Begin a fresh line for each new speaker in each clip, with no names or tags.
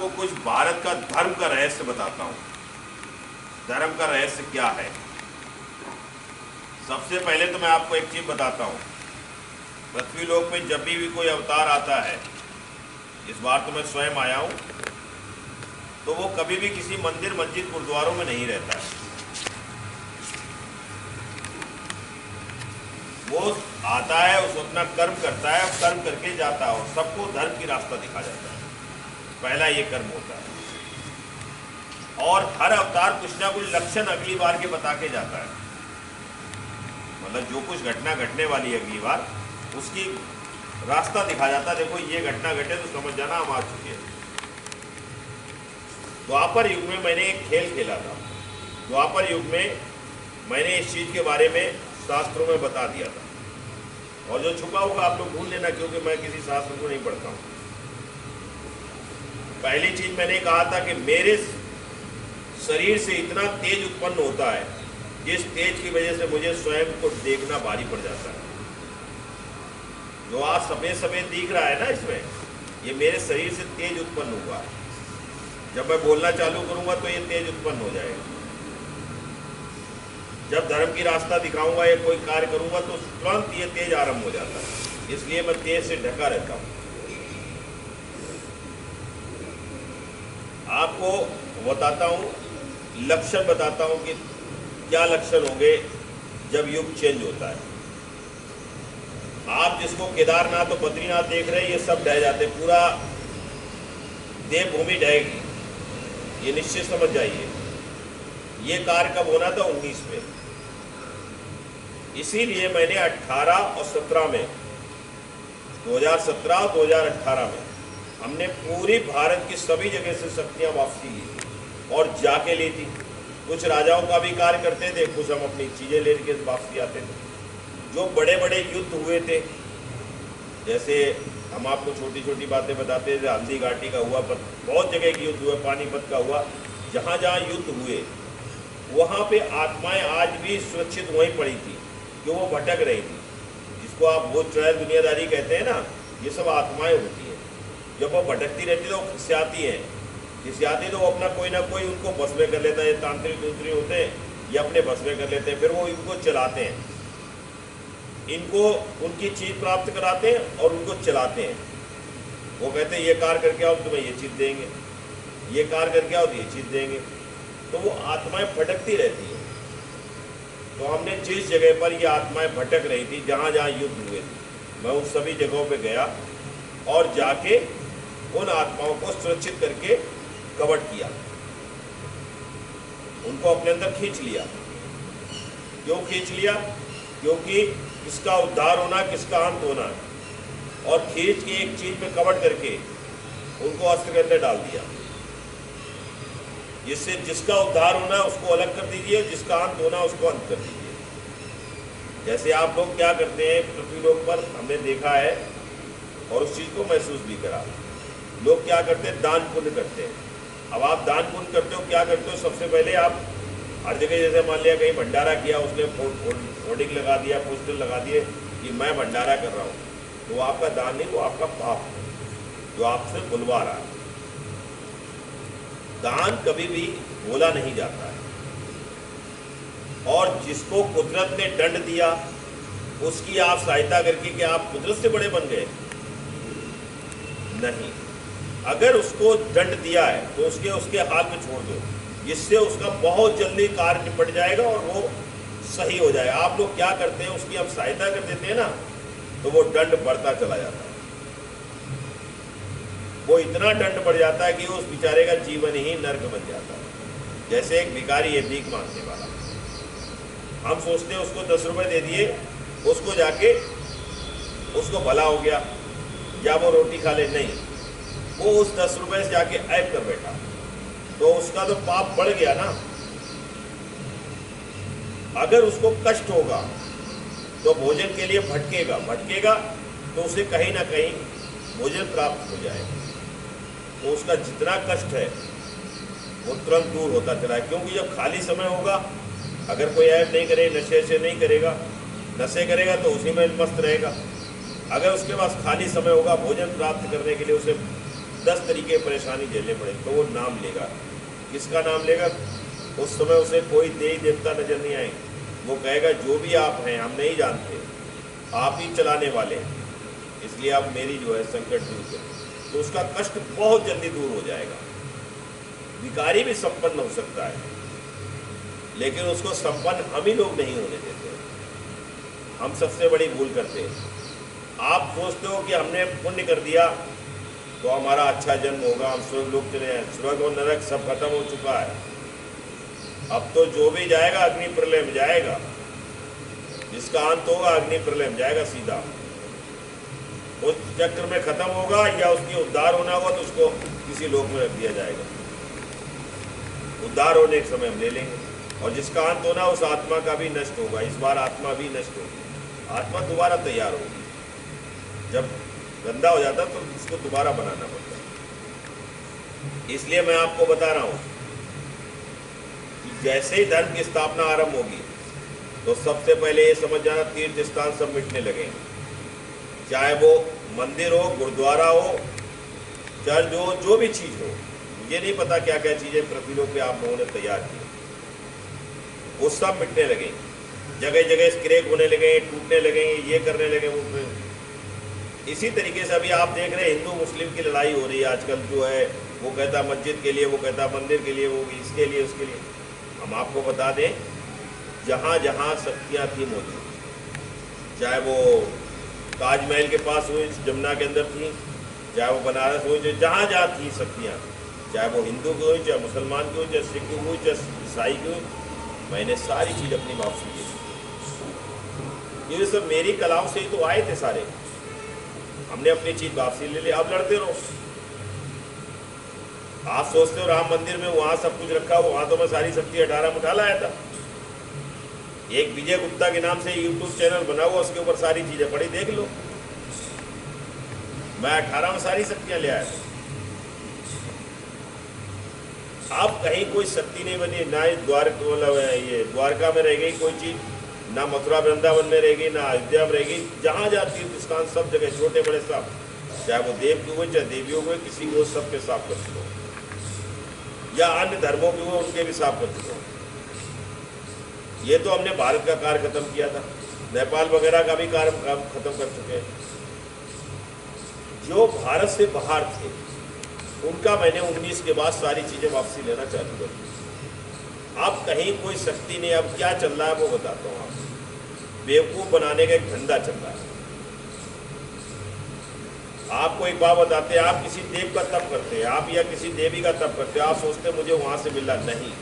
आपको कुछ भारत का धर्म का रहस्य बताता हूँ। धर्म का रहस्य क्या है? सबसे पहले तो मैं आपको एक चीज बताता हूँ। पृथ्वी लोक में जब भी कोई अवतार आता है, इस बार तो मैं स्वयं आया हूँ, तो वो कभी भी किसी मंदिर मस्जिद गुरुद्वारों में नहीं रहता है। वो आता है, उस अपना कर्म करता है, कर्म करके जाता है और सबको धर्म की रास्ता दिखा जाता है। पहला ये कर्म होता है। और हर अवतार कुछ ना कुछ लक्षण अगली बार के बता के जाता है। मतलब जो कुछ घटना घटने वाली है अगली बार, उसकी रास्ता दिखा जाता है। देखो ये घटना घटे तो समझ जाना हम आ चुके हैं। द्वापर युग में मैंने एक खेल खेला था। द्वापर युग में मैंने इस चीज़ के बारे में शास्त्रों में बता दिया था। और जो छुपा होगा आप लोग भूल लेना, क्योंकि मैं किसी शास्त्र को नहीं पढ़ता हूँ। पहली चीज मैंने कहा था कि मेरे शरीर से इतना तेज उत्पन्न होता है, जिस तेज की वजह से मुझे स्वयं को देखना भारी पड़ जाता है। जो आज सफेद सफेद दिख रहा है ना, इसमें ये मेरे शरीर से तेज उत्पन्न हुआ है। जब मैं बोलना चालू करूंगा तो ये तेज उत्पन्न हो जाएगा। जब धर्म की रास्ता दिखाऊंगा या कोई कार्य करूंगा तो तुरंत ये तेज आरंभ हो जाता है। इसलिए मैं तेज से ढका रहता हूं। आपको बताता हूँ, लक्षण बताता हूँ कि क्या लक्षण होंगे जब युग चेंज होता है। आप जिसको केदारनाथ और बद्रीनाथ देख रहे हैं, ये सब ढह जाते, पूरा देवभूमि ढहेगी, ये निश्चित समझ जाइए। ये कार्य कब होना था? 19 में। इसीलिए मैंने 18 और 17 में, 2017 और 2018 में हमने पूरी भारत की सभी जगह से शक्तियां वापसी की और जाके ली थी। कुछ राजाओं का भी कार्य करते थे, कुछ हम अपनी चीज़ें लेके वापसी आते थे। जो बड़े बड़े युद्ध हुए थे, जैसे हम आपको छोटी छोटी बातें बताते थे, हल्दी घाटी का हुआ, बहुत जगह के युद्ध हुए, पानीपत का हुआ, जहाँ जहाँ युद्ध हुए वहाँ पे आत्माएं आज भी सुरक्षित वहीं पड़ी थी, जो वो भटक रही थी। जिसको आप वो ट्रायल दुनियादारी कहते हैं ना, ये सब आत्माएं होती हैं। जब वो भटकती रहती है तो वो खिसियाती हैं, खिसियाती तो वो अपना कोई ना कोई उनको बस में कर लेता है। ये तांत्रिक दूसरी होते हैं, ये अपने बस में कर लेते हैं, फिर वो इनको चलाते हैं, इनको उनकी चीज़ प्राप्त कराते हैं और उनको चलाते हैं। वो कहते हैं ये कार्य करके आओ तुम्हें ये चीज़ देंगे, ये कार्य करके आओ तो ये चीज़ देंगे। तो वो आत्माएं भटकती रहती हैं। तो हमने जिस जगह पर ये आत्माएं भटक रही थी, जहाँ जहाँ युद्ध हुए थे, मैं उन सभी जगहों पे गया और जाके उन आत्माओं को सुरक्षित करके कवट किया, उनको अपने अंदर खींच लिया। क्यों खींच लिया? क्योंकि किसका उद्धार होना, किसका अंत होना है। और खींच के एक चीज में कवट करके उनको अस्त्र के अंदर डाल दिया, जिससे जिसका उद्धार होना है उसको अलग कर दीजिए, जिसका अंत होना है उसको अंत कर दीजिए। जैसे आप लोग क्या करते हैं पृथ्वी लोक पर, हमने देखा है और उस चीज़ को महसूस भी करा। लोग क्या करते हैं? दान पुण्य करते हैं। अब आप दान पुण्य करते हो, क्या करते हो? सबसे पहले आप हर जगह, जैसे मान लिया कहीं भंडारा किया, उसने होर्डिंग लगा दिया, पोस्टर लगा दिए कि मैं भंडारा कर रहा हूँ, तो वो आपका दान नहीं, वो आपका पाप है जो आपसे बुलवा रहा है। दान कभी भी बोला नहीं जाता है। और जिसको कुदरत ने दंड दिया, उसकी आप सहायता करके कि आप कुदरत से बड़े बन गए? नहीं। अगर उसको दंड दिया है तो उसके हाल में छोड़ दो, जिससे उसका बहुत जल्दी कार्य निपट जाएगा और वो सही हो जाएगा। आप लोग क्या करते हैं? उसकी आप सहायता कर देते हैं ना, तो वो दंड बढ़ता चला जाता है। वो इतना दंड बढ़ जाता है कि उस बेचारे का जीवन ही नर्क बन जाता है। जैसे एक भिखारी है, भीख मांगने वाला, हम सोचते हैं उसको 10 रुपये दे दिए, उसको जाके उसको भला हो गया या वो रोटी खा ले, नहीं, वो उस 10 रुपये से जाके ऐब कर बैठा, तो उसका तो पाप बढ़ गया ना। अगर उसको कष्ट होगा तो भोजन के लिए भटकेगा तो उसे कहीं ना कहीं भोजन प्राप्त हो जाएगा। तो उसका जितना कष्ट है वो तुरंत दूर होता चला है। क्योंकि जब खाली समय होगा, अगर कोई ऐब नहीं करे, नशे से नहीं करेगा, नशे करेगा तो उसी में मस्त रहेगा। अगर उसके पास खाली समय होगा, भोजन प्राप्त करने के लिए उसे 10 तरीके की परेशानी झेलने पड़े, तो वो नाम लेगा। किसका नाम लेगा? उस समय उसे कोई देवी देवता नजर नहीं आएंगे। वो कहेगा जो भी आप हैं हम नहीं जानते, आप ही चलाने वाले हैं, इसलिए आप मेरी जो है संकट दूर करें। तो उसका कष्ट बहुत जल्दी दूर हो जाएगा। भिखारी भी संपन्न हो सकता है, लेकिन उसको संपन्न हम ही लोग नहीं होने देते। हम सबसे बड़ी भूल करते हैं। आप सोचते हो कि हमने पुण्य कर दिया तो हमारा अच्छा जन्म होगा, हम स्वर्ग लोग चले जाए। स्वर्ग और नरक सब खत्म हो चुका है। अब तो जो भी जाएगा अग्नि प्रलय में जाएगा, जिसका अंत होगा अग्नि प्रलय में जाएगा सीधा। उस चक्र में खत्म होगा या उसकी उद्धार होना होगा तो उसको किसी लोक में रख दिया जाएगा। उद्धार होने के समय हम ले लेंगे, और जिसका अंत होना उस आत्मा का भी नष्ट होगा। इस बार आत्मा भी नष्ट होगी, आत्मा दोबारा तैयार होगी। जब गंदा हो जाता तो उसको दोबारा बनाना पड़ता है। इसलिए मैं आपको बता रहा हूं कि जैसे ही धर्म की स्थापना आरंभ होगी तो सबसे पहले ये समझ जाना, तीर्थ स्थान सब मिटने लगेंगे। चाहे वो मंदिर हो, गुरुद्वारा हो, चर्च हो, जो भी चीज़ हो। मुझे नहीं पता क्या क्या चीज़ें पृथ्वी लोक पे आप लोगों ने तैयार की, वो सब मिटने लगेंगे। जगह जगह स्क्रैच होने लगे, टूटने लगेंगे, ये करने लगे वो। इसी तरीके से अभी आप देख रहे हैं हिंदू मुस्लिम की लड़ाई हो रही है आजकल। जो है वो कहता मस्जिद के लिए, वो कहता मंदिर के लिए, वो इसके लिए उसके लिए। हम आपको बता दें, जहाँ जहाँ शक्तियाँ थी मौजूद, चाहे वो ताजमहल के पास हुई, जमुना के अंदर थी, चाहे वो बनारस हुई, जहाँ जहाँ थी शक्तियाँ, चाहे वो हिंदू की हुई, चाहे मुसलमान की हुई, चाहे सिख की हुई, चाहे ईसाई की हुई, मैंने सारी चीज़ अपनी वापसी की। ये सब मेरी कलाओं से ही तो आए थे सारे। हमने अपनी चीज वापसी ले ली। अब लड़ते रहो। आप सोचते हो राम मंदिर में वहां सब कुछ रखा हो, वहां तो मैं सारी शक्ति 18 में उठा लाया था। एक विजय गुप्ता के नाम से यूट्यूब चैनल बना हुआ, उसके ऊपर सारी चीजें पड़ी, देख लो। मैं 18 में सारी शक्तियां ले आया था। अब कहीं कोई शक्ति नहीं बनी, ना ही ये द्वारका में रह गई कोई चीज, ना मथुरा वृंदावन में रहेगी, ना अयोध्या में रहेगी। जहाँ जहाँ तीर्थ स्थान सब जगह, छोटे बड़े सब, चाहे वो देव के हुए चाहे देवियों के, किसी को सबके साफ कर चुके हो, या अन्य धर्मों के हुए उनके भी साफ कर चुके हो। ये तो हमने भारत का कार्य खत्म किया था, नेपाल वगैरह का भी कार्य खत्म कर चुके हैं। जो भारत से बाहर थे उनका मैंने 19 के बाद सारी चीज़ें वापसी लेना चालू कर दी। अब कहीं कोई शक्ति नहीं। अब क्या चल रहा है वो बताता हूँ आपको। बेवकूफ़ बनाने का एक धंधा चल रहा है। आपको एक बात बताते हैं, आप किसी देव का तप करते हैं, आप या किसी देवी का तप करते हैं, आप सोचते हैं मुझे वहाँ से मिला, नहीं।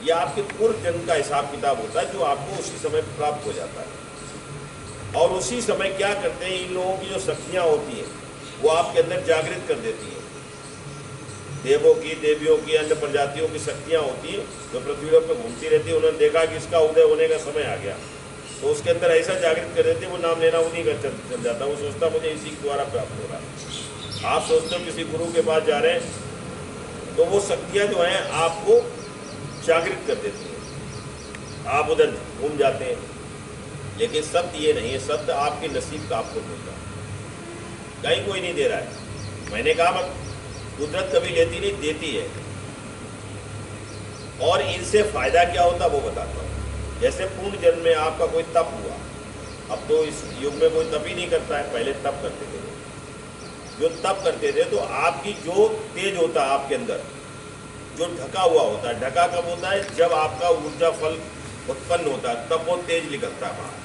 ये आपके पूर्व जन्म का हिसाब किताब होता है जो आपको उसी समय प्राप्त हो जाता है। और उसी समय क्या करते हैं, इन लोगों की जो शक्तियाँ होती हैं वो आपके अंदर जागृत कर देती हैं। देवों की, देवियों की, अन्य प्रजातियों की शक्तियाँ होती हैं जो पृथ्वी लोक पर घूमती रहती है। उन्होंने देखा कि इसका उदय होने का समय आ गया, तो उसके अंदर ऐसा जागृत कर देते, वो नाम लेना उन्हीं का चल जाता। वो सोचता मुझे इसी के द्वारा प्राप्त हो रहा है। आप सोचते हो किसी गुरु के पास जा रहे हैं तो वो शक्तियाँ जो हैं आपको जागृत कर देती हैं, आप उधर घूम जाते हैं। लेकिन सत्य ये नहीं है। सत्य आपके नसीब का आपको मिलता है, कहीं कोई नहीं दे रहा है। मैंने कहा कुदरत कभी लेती नहीं, देती है। और इनसे फायदा क्या होता वो बताता हूँ। जैसे पूर्ण जन्म में आपका कोई तप हुआ, अब तो इस युग में कोई तप ही नहीं करता है, पहले तप करते थे। जो तप करते थे तो आपकी जो तेज होता है आपके अंदर, जो ढका हुआ होता है, ढका कब होता है, जब आपका ऊर्जा फल उत्पन्न होता है, तब वो तेज निकलता है बाहर।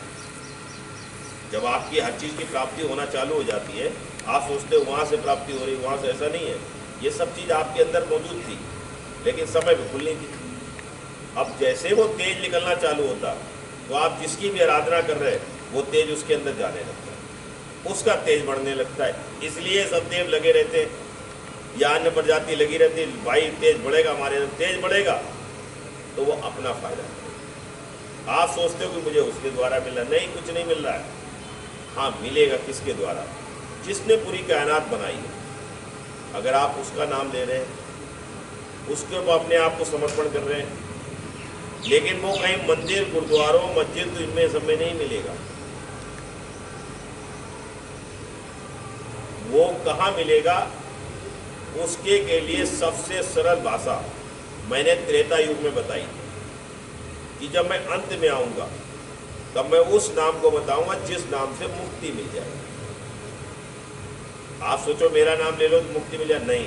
जब आपकी हर चीज़ की प्राप्ति होना चालू हो जाती है, आप सोचते हो वहाँ से प्राप्ति हो रही, वहाँ से, ऐसा नहीं है। ये सब चीज़ आपके अंदर मौजूद थी, लेकिन समय बिल्कुल नहीं थी। अब जैसे वो तेज निकलना चालू होता तो आप जिसकी भी आराधना कर रहे हैं वो तेज उसके अंदर जाने लगता है, उसका तेज बढ़ने लगता है। इसलिए सब देव लगे रहते हैं या अन्य प्रजाति लगी रहती है, भाई तेज बढ़ेगा, हमारे अंदर तेज बढ़ेगा तो वो अपना फायदा है। आप सोचते हो कि मुझे उसके द्वारा मिला, नहीं, कुछ नहीं मिल रहा है। हाँ, मिलेगा किसके द्वारा? जिसने पूरी कायनात बनाई है। अगर आप उसका नाम ले रहे हैं, उसके ऊपर अपने आप को समर्पण कर रहे हैं, लेकिन वो कहीं मंदिर, गुरुद्वारों, मस्जिद, तो इनमें सब में नहीं मिलेगा। वो कहाँ मिलेगा? उसके के लिए सबसे सरल भाषा मैंने त्रेता युग में बताई थी कि जब मैं अंत में आऊंगा तब मैं उस नाम को बताऊंगा जिस नाम से मुक्ति मिल जाए। आप सोचो मेरा नाम ले लो तो मुक्ति मिल जाए, नहीं,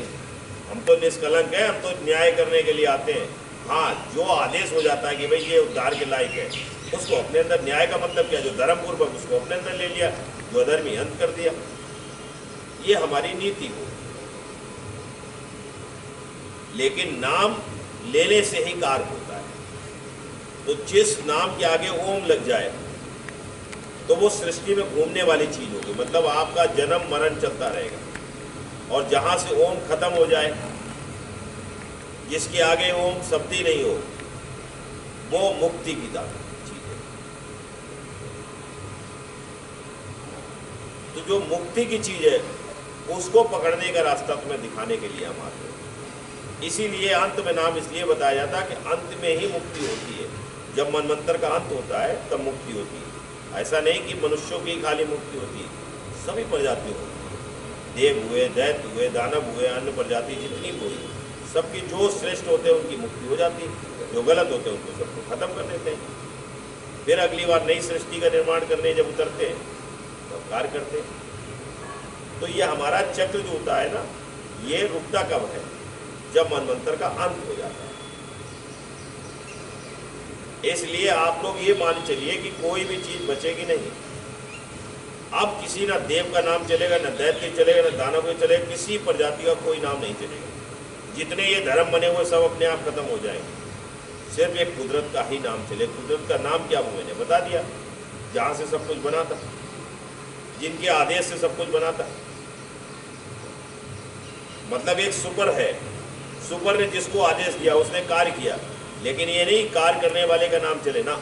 हम तो निष्कलंक है, हम तो न्याय करने के लिए आते हैं। हाँ, जो आदेश हो जाता है कि भाई ये उद्धार के लायक है, उसको अपने अंदर, न्याय का मतलब क्या, जो धर्म पूर्वक उसको अपने अंदर ले लिया, जो अधर्मी अंत कर दिया। ये हमारी नीति हो। लेकिन नाम लेने से ही कार्य होता है। तो जिस नाम के आगे ओम लग जाए तो वो सृष्टि में घूमने वाली चीज होगी, मतलब आपका जन्म मरण चलता रहेगा। और जहां से ओम खत्म हो जाए, जिसके आगे ओम शब्द ही नहीं हो, वो मुक्ति की चीज है। तो जो मुक्ति की चीज है उसको पकड़ने का रास्ता तुम्हें दिखाने के लिए हम आते हैं। इसीलिए अंत में नाम इसलिए बताया जाता है कि अंत में ही मुक्ति होती है। जब मनवंतर का अंत होता है तब मुक्ति होती है। ऐसा नहीं कि मनुष्यों की खाली मुक्ति होती है, सभी प्रजातियों होती है। देव हुए, दैत्य हुए, दानव हुए, अन्य प्रजाति जितनी हुई, सबकी जो श्रेष्ठ होते हैं उनकी मुक्ति हो जाती है, जो गलत होते हैं उनको सबको खत्म कर देते हैं। फिर अगली बार नई सृष्टि का निर्माण करने जब उतरते हैं तो कार्य करते हैं। तो ये हमारा चक्र जो होता है ना, ये रुकता कब है, जब मनवंतर का अंत हो जाता है। इसलिए आप लोग ये मान चलिए कि कोई भी चीज बचेगी नहीं। अब किसी ना देव का नाम चलेगा, ना दैत्य चलेगा, ना दानव का चलेगा, किसी प्रजाति का कोई नाम नहीं चलेगा। जितने ये धर्म बने हुए सब अपने आप खत्म हो जाएंगे। सिर्फ एक कुदरत का ही नाम चले। कुदरत का नाम क्या, वो मैंने बता दिया, जहां से सब कुछ बना था, जिनके आदेश से सब कुछ बना था। मतलब एक सुपर है, सुपर ने जिसको आदेश दिया उसने कार्य किया, लेकिन ये नहीं कार्य करने वाले का नाम चले ना,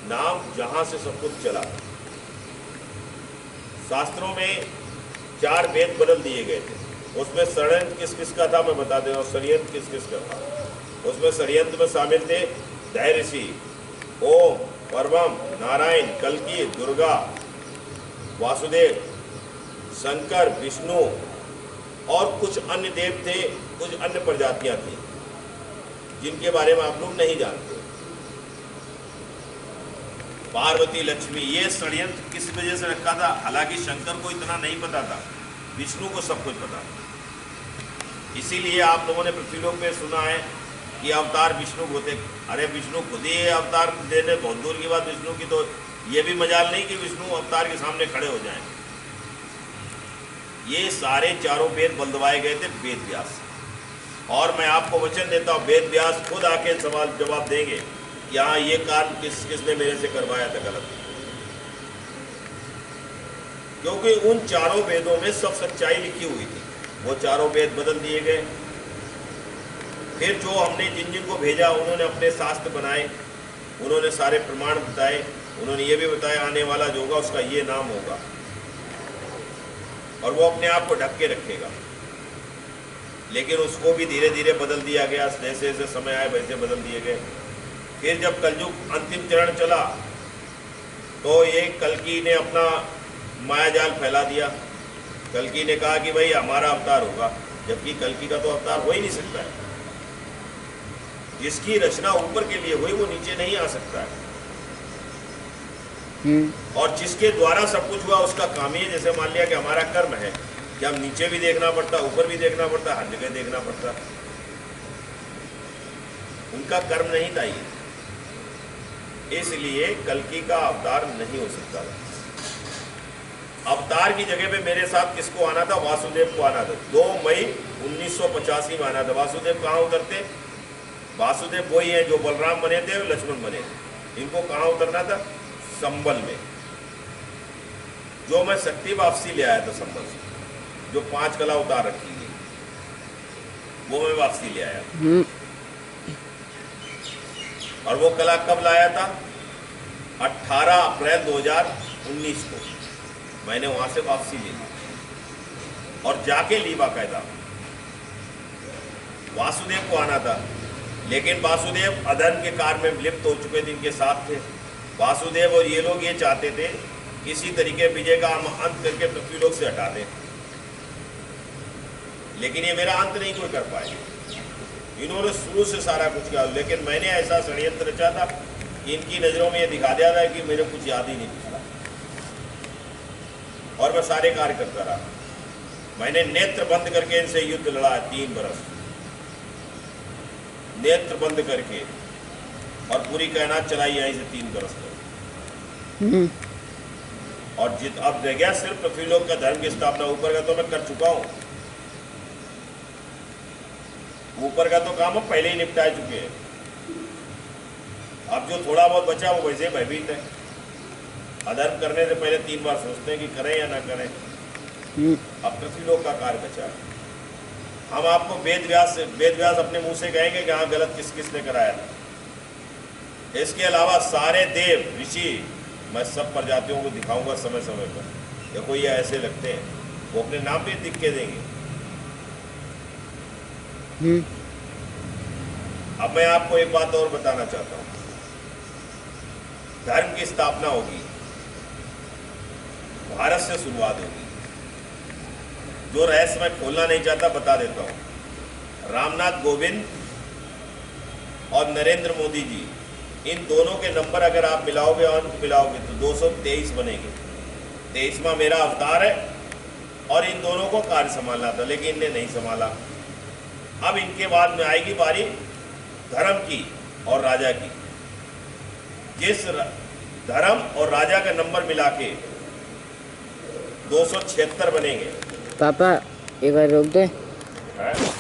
नाम जहां से सब कुछ चला। शास्त्रों में 4 वेद बदल दिए गए थे। उसमें षड्यंत्र किस किस का था मैं बता दे रहा हूँ। षड्यंत्र किस किस का था, उसमें षड्यंत्र में शामिल थे दैऋषि, ओम, परमम, नारायण, कल्की, दुर्गा, वासुदेव, शंकर, विष्णु और कुछ अन्य देव थे, कुछ अन्य प्रजातियां थी जिनके बारे में आप लोग नहीं जानते। पार्वती, लक्ष्मी, ये षड्यंत्र किस वजह से रखा था? हालांकि शंकर को इतना नहीं पता था, विष्णु को सब कुछ पता था। इसीलिए आप लोगों ने पृथ्वीलोक पे सुना है कि अवतार विष्णु होते। अरे विष्णु खुद ही अवतार देने, बहुत दूर की बात विष्णु की, तो ये भी मजाल नहीं कि विष्णु अवतार के सामने खड़े हो जाएं। ये सारे चारों वेद बलदवाए गए थे वेद व्यास से। और मैं आपको वचन देता हूँ, वेद व्यास खुद आके सवाल जवाब देंगे कि हाँ ये काम किसने मेरे से करवाया था गलत। क्योंकि उन चारों वेदों में सब सच्चाई लिखी हुई थी। वो चारों वेद बदल दिए गए। फिर जो हमने जिन जिन को भेजा उन्होंने अपने शास्त्र बनाए, उन्होंने सारे प्रमाण बताए, उन्होंने ये भी बताया आने वाला जो होगा उसका ये नाम होगा, और वो अपने आप को ढक के रखेगा। लेकिन उसको भी धीरे धीरे बदल दिया गया, जैसे जैसे समय आए वैसे बदल दिए गए। फिर जब कलयुग अंतिम चरण चला तो ये कल्कि ने अपना मायाजाल फैला दिया। कल्कि ने कहा कि भाई हमारा अवतार होगा, जबकि कल्कि का तो अवतार हो ही नहीं सकता है। जिसकी रचना ऊपर के लिए हुई वो नीचे नहीं आ सकता है। और जिसके द्वारा सब कुछ हुआ उसका काम ही है। जैसे मान लिया कि हमारा कर्म है कि हम नीचे भी देखना पड़ता, ऊपर भी देखना पड़ता, हर जगह देखना पड़ता। उनका कर्म नहीं था ये, इसलिए कल्कि का अवतार नहीं हो सकता था। अवतार की जगह पे मेरे साथ किसको आना था? वासुदेव को आना था। 2 मई 1985 में आना था। वासुदेव कहाँ उतरते? वासुदेव वही है जो बलराम बने थे और लक्ष्मण बने थे। इनको कहाँ उतरना था? संबल में। जो मैं शक्ति वापसी ले आया था संबल से, जो 5 कला उतार रखी थी, वो मैं वापसी ले आया। और वो कला कब लाया था? 18 अप्रैल 2019 को मैंने वहां से वापसी ली और जाके ली बाकायदा। वासुदेव को आना था, लेकिन वासुदेव अधर्म के कार्य में लिप्त हो चुके थे, इनके साथ थे। वासुदेव और ये लोग ये चाहते थे किसी तरीके विजय का हम अंत करके पृथ्वीलोक से हटा दें। लेकिन ये मेरा अंत नहीं कोई कर पाए। इन्होंने शुरू से सारा कुछ किया, लेकिन मैंने ऐसा षड्यंत्र रचा था कि इनकी नज़रों में ये दिखा दिया था कि मेरे कुछ याद ही नहीं पिछला, और मैं सारे कार्य करता रहा। मैंने नेत्र बंद करके इनसे युद्ध लड़ा 3 बरस, नेत्र बंद करके, और पूरी कायनात चलाई यहीं से 3 बरस तक। और जित अब रह गया सिर्फ पृथ्वीलोक का धर्म की स्थापना। ऊपर का तो मैं कर चुका हूं, ऊपर का तो काम हम पहले ही निपटा चुके हैं। अब जो थोड़ा बहुत बचा वो वैसे भयभीत है। अधर्म करने से पहले 3 बार सोचते हैं कि करें या ना करें। अब पृथ्वीलोक का कार्य बचा है। हम आपको वेद व्यास अपने मुंह से कहेंगे कि हाँ गलत किसने कराया था। इसके अलावा सारे देव ऋषि मैं सब प्रजातियों को दिखाऊंगा समय समय पर। देखो ये ऐसे लगते हैं, वो अपने नाम भी लिख के देंगे। अब मैं आपको एक बात और बताना चाहता हूं। धर्म की स्थापना होगी, भारत से शुरुआत होगी। जो रहस्य मैं खोलना नहीं चाहता बता देता हूं। रामनाथ कोविंद और नरेंद्र मोदी जी, इन दोनों के नंबर अगर आप मिलाओगे और अंक मिलाओगे तो 223 बनेंगे। 23वां मेरा अवतार है, और इन दोनों को कार्य संभालना था, लेकिन इनने नहीं संभाला। अब इनके बाद में आएगी बारी धर्म की और राजा की। जिस धर्म और राजा का नंबर मिला के 276 बनेंगे।
पापा एक बार रोक दे।